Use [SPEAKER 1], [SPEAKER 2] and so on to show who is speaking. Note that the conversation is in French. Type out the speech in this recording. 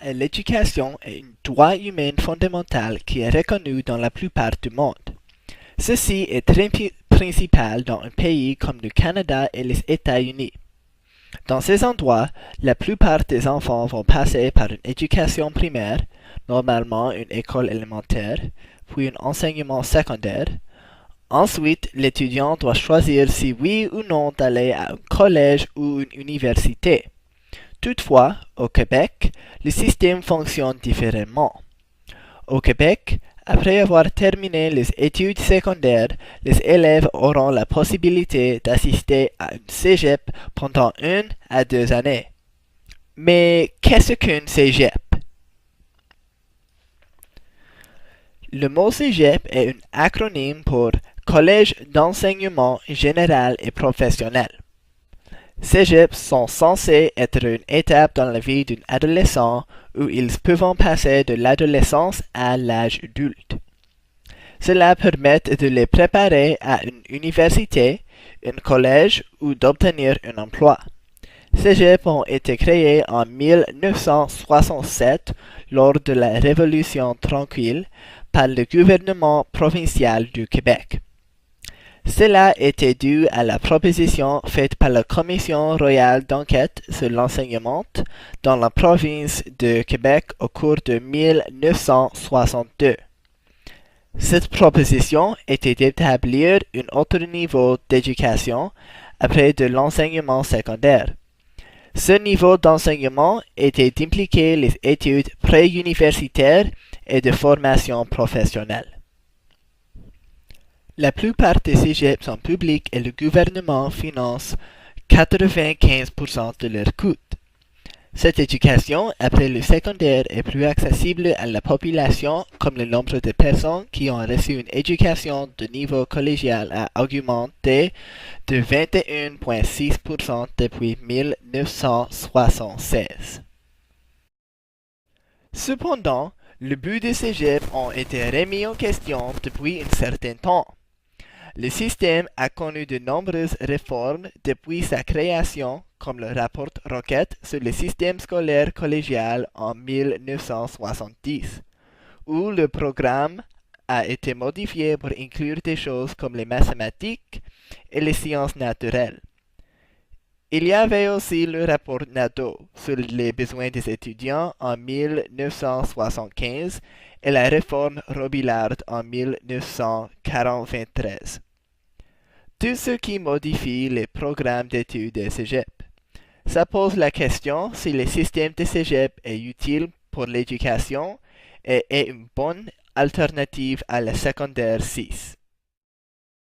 [SPEAKER 1] à l'éducation est un droit humain fondamental qui est reconnu dans la plupart du monde. Ceci est très principal dans un pays comme le Canada et les États-Unis. Dans ces endroits, la plupart des enfants vont passer par une éducation primaire, normalement une école élémentaire, puis un enseignement secondaire. Ensuite, l'étudiant doit choisir si oui ou non d'aller à un collège ou une université. Toutefois, au Québec, le système fonctionne différemment. Au Québec, après avoir terminé les études secondaires, les élèves auront la possibilité d'assister à un cégep pendant 1 à 2 années. Mais qu'est-ce qu'un cégep? Le mot cégep est un acronyme pour Collège d'enseignement général et professionnel. Cégeps sont censés être une étape dans la vie d'un adolescent où ils peuvent passer de l'adolescence à l'âge adulte. Cela permet de les préparer à une université, un collège ou d'obtenir un emploi. Cégeps ont été créés en 1967 lors de la Révolution tranquille par le gouvernement provincial du Québec. Cela était dû à la proposition faite par la Commission royale d'enquête sur l'enseignement dans la province de Québec au cours de 1962. Cette proposition était d'établir un autre niveau d'éducation après de l'enseignement secondaire. Ce niveau d'enseignement était d'impliquer les études préuniversitaires et de formation professionnelle. La plupart des cégeps sont publics et le gouvernement finance 95% de leurs coûts. Cette éducation après le secondaire est plus accessible à la population comme le nombre de personnes qui ont reçu une éducation de niveau collégial a augmenté de 21,6% depuis 1976. Cependant, le but des cégeps ont été remis en question depuis un certain temps. Le système a connu de nombreuses réformes depuis sa création, comme le rapport Roquette sur le système scolaire collégial en 1970, où le programme a été modifié pour inclure des choses comme les mathématiques et les sciences naturelles. Il y avait aussi le rapport Nadeau sur les besoins des étudiants en 1975 et la réforme Robillard en 1993. Tout ce qui modifie les programmes d'études des cégep. Ça pose la question si le système de cégep est utile pour l'éducation et est une bonne alternative à la secondaire 6.